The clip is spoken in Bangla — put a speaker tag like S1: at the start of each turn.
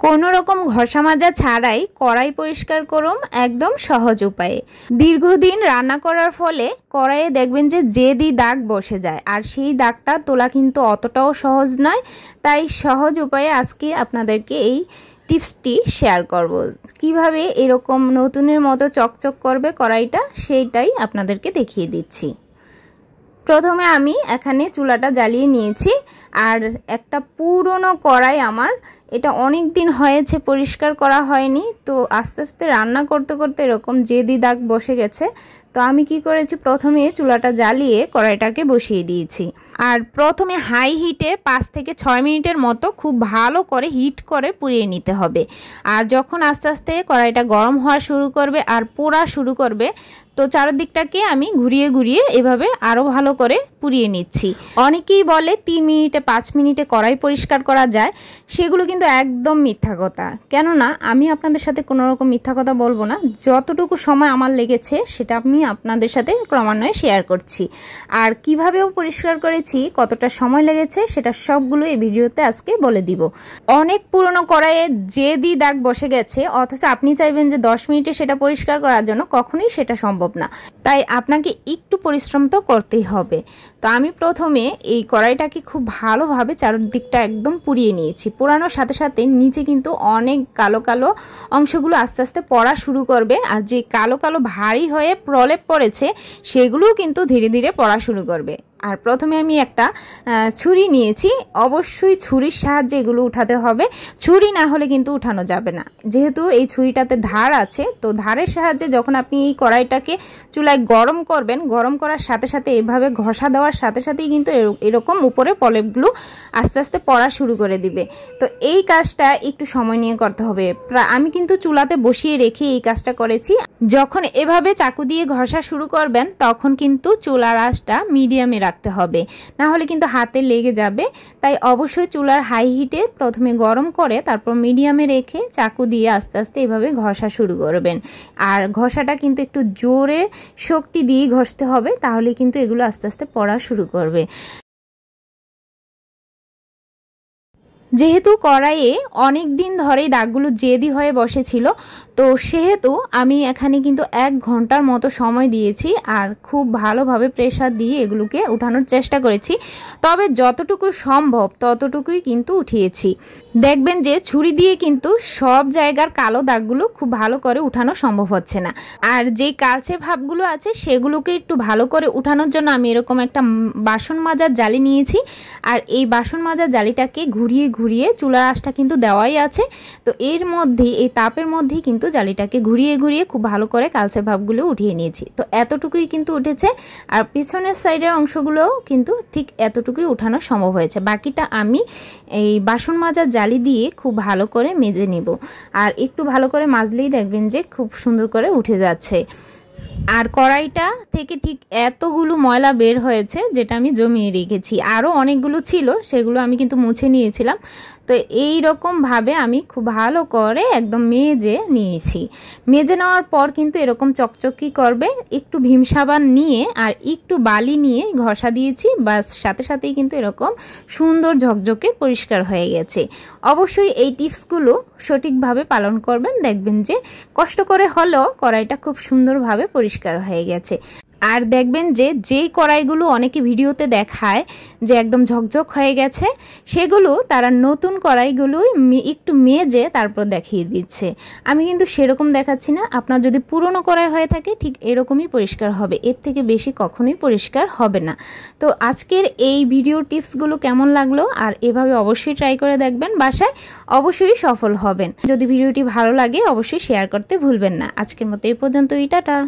S1: কোনো রকম ঘষা মাজা ছাড়াই কড়াই পরিষ্কার করুন একদম সহজ উপায়ে। দীর্ঘদিন রান্না করার ফলে কড়াইয়ে দেখবেন যে জেদি দাগ বসে যায়, আর সেই দাগটা তোলা কিন্তু অতটাও সহজ নয়। তাই সহজ উপায়ে আজকে আপনাদেরকে এই টিপসটি শেয়ার করব। কিভাবে এরকম নতুনের মতো চকচক করবে কড়াইটা, সেইটাই আপনাদেরকে দেখিয়ে দিচ্ছি। প্রথমে আমি এখানে চুলাটা জ্বালিয়ে নিয়েছি, আর একটা পুরনো কড়াই আমার, এটা অনেক দিন হয়েছে পরিষ্কার করা হয়নি। তো আস্তে আস্তে রান্না করতে করতে এরকম জেদি দাগ বসে গেছে। তো আমি কি করেছি, প্রথমে চুলাটা জ্বালিয়ে কড়াইটাকে বসিয়ে দিয়েছি, আর প্রথমে হাই হিটে 5 থেকে 6 মিনিটের মতো খুব ভালো করে হিট করে পুড়িয়ে নিতে হবে। আর যখন আস্তে আস্তে কড়াইটা গরম হওয়া শুরু করবে আর পোড়া শুরু করবে, তো চারদিকটাকে আমি ঘুরিয়ে ঘুরিয়ে এভাবে আরও ভালো করে পুড়িয়ে নিচ্ছি। অনেকেই বলে 3 মিনিটে 5 মিনিটে কড়াই পরিষ্কার করা যায়, সেগুলো কিন্তু একদম মিথ্যা কথা। কেননা আমি আপনাদের সাথে কোনো রকম মিথ্যা কথা বলবো না, যতটুকু সময় আমার লেগেছে সেটা আমি আপনাদের সাথে ক্রমান্বয়ে শেয়ার করছি। আর কিভাবেও পরিষ্কার করেছি, কতটা সময় লেগেছে, সেটা সবগুলো এই ভিডিওতে আজকে বলে দিব। অনেক পুরনো কড়াইয়ে জেদি দাগ বসে গেছে, অথচ আপনি চাইবেন যে 10 মিনিটে সেটা পরিষ্কার করার জন্য, কখনোই সেটা সম্ভব না। তাই আপনাকে একটু পরিশ্রম তো করতেই হবে। তো আমি প্রথমে এই কড়াইটাকে খুব ভালোভাবে চারদিকটা একদম পুড়িয়ে নিয়েছি। পোড়ানোর সাথে সাথে নিচে কিন্তু অনেক কালো কালো অংশগুলো আস্তে আস্তে পড়া শুরু করবে, আর যে কালো কালো ভারী হয়ে প্রলেপ পড়েছে সেগুলোও কিন্তু ধীরে ধীরে পড়া শুরু করবে। আর প্রথমে আমি একটা ছুরি নিয়েছি, অবশ্যই ছুরির সাহায্যে এগুলো উঠাতে হবে, ছুরি না হলে কিন্তু উঠানো যাবে না। যেহেতু এই ছুরিটাতে ধার আছে, তো ধারের সাহায্যে যখন আপনি এই কড়াইটাকে চুলায় গরম করবেন, গরম করার সাথে সাথে এভাবে ঘষা দেওয়ার সাথে সাথেই কিন্তু এরকম উপরে প্রলেপগুলো আস্তে আস্তে পড়া শুরু করে দিবে। তো এই কাজটা একটু সময় নিয়ে করতে হবে। আমি কিন্তু চুলাতে বসিয়ে রেখে এই কাজটা করেছি। যখন এভাবে চাকু দিয়ে ঘষা শুরু করবেন, তখন কিন্তু চুলার আঁচটা মিডিয়ামে রাখতে হবে, না হলে কিন্তু হাতে লেগে যাবে। তাই অবশ্যই চুলার হাই হিটে প্রথমে গরম করে তারপর মিডিয়ামে রেখে চাকু দিয়ে আস্তে আস্তে এভাবে ঘষা শুরু করবেন। আর ঘষাটা কিন্তু একটু জোরে শক্তি দিয়ে ঘষতে হবে, তাহলে কিন্তু এগুলো আস্তে আস্তে পড়া শুরু করবে। যেহেতু কড়াইয়ে অনেক দিন ধরেই দাগগুলো জেদি হয়ে বসেছিল, তো সেহেতু আমি এখানে কিন্তু 1 ঘন্টার মতো সময় দিয়েছি, আর খুব ভালোভাবে প্রেসার দিয়ে এগুলোকে উঠানোর চেষ্টা করেছি। তবে যতটুকু সম্ভব ততটুকুই কিন্তু উঠিয়েছি। দেখবেন যে ছুরি দিয়ে কিন্তু সব জায়গার কালো দাগগুলো খুব ভালো করে উঠানো সম্ভব হচ্ছে না। আর যে কালচে ভাবগুলো আছে সেগুলোকে একটু ভালো করে উঠানোর জন্য আমি এরকম একটা বাসন মাজার জালি নিয়েছি, আর এই বাসন মাজার জালিটাকে ঘুরিয়ে ঘুরিয়ে, চুলার আঁচটা কিন্তু দেওয়াই আছে, তো এর মধ্যেই, এই তাপের মধ্যেই কিন্তু জালিটাকে ঘুরিয়ে ঘুরিয়ে খুব ভালো করে কালচে ভাবগুলো উঠিয়ে নিয়েছি। তো এতটুকুই কিন্তু উঠেছে, আর পিছনের সাইডের অংশগুলোও কিন্তু ঠিক এতটুকুই উঠানো সম্ভব হয়েছে। বাকিটা আমি এই বাসন মাজার জালি দিয়ে খুব ভালো করে মেজে নেব, আর একটু ভালো করে মাজলেই দেখবেন যে খুব সুন্দর করে উঠে যাচ্ছে। আর কড়াইটা থেকে ঠিক এতগুলো ময়লা বের হয়েছে, যেটা আমি জমিয়ে রেখেছি। আরও অনেকগুলো ছিল, সেগুলো আমি কিন্তু মুছে নিয়েছিলাম। তো এই রকমভাবে আমি খুব ভালো করে একদম মেজে নিয়েছি। মেজে নেওয়ার পর কিন্তু এরকম চকচকি করবে। একটু ভীম সাবান নিয়ে আর একটু বালি নিয়ে ঘষা দিয়েছি, বাস সাথে সাথেই কিন্তু এরকম সুন্দর ঝকঝকে পরিষ্কার হয়ে গেছে। অবশ্যই এই টিপসগুলো সঠিকভাবে পালন করবেন, দেখবেন যে কষ্ট করে হলেও কড়াইটা খুব সুন্দরভাবে পরিষ্কার হয়ে গেছে। আর দেখবেন যে যেই কড়াইগুলো অনেকে ভিডিওতে দেখায় যে একদম ঝকঝক হয়ে গেছে, সেগুলো তারা নতুন কড়াইগুলোই একটু মেজে তারপর দেখিয়ে দিচ্ছে। আমি কিন্তু সেরকম দেখাচ্ছি না। আপনার যদি পুরনো কড়াই হয়ে থাকে, ঠিক এরকমই পরিষ্কার হবে, এর থেকে বেশি কখনোই পরিষ্কার হবে না। তো আজকের এই ভিডিও টিপসগুলো কেমন লাগলো, আর এভাবে অবশ্যই ট্রাই করে দেখবেন বাসায়, অবশ্যই সফল হবেন। যদি ভিডিওটি ভালো লাগে অবশ্যই শেয়ার করতে ভুলবেন না। আজকের মতো এই পর্যন্তই, টাটা।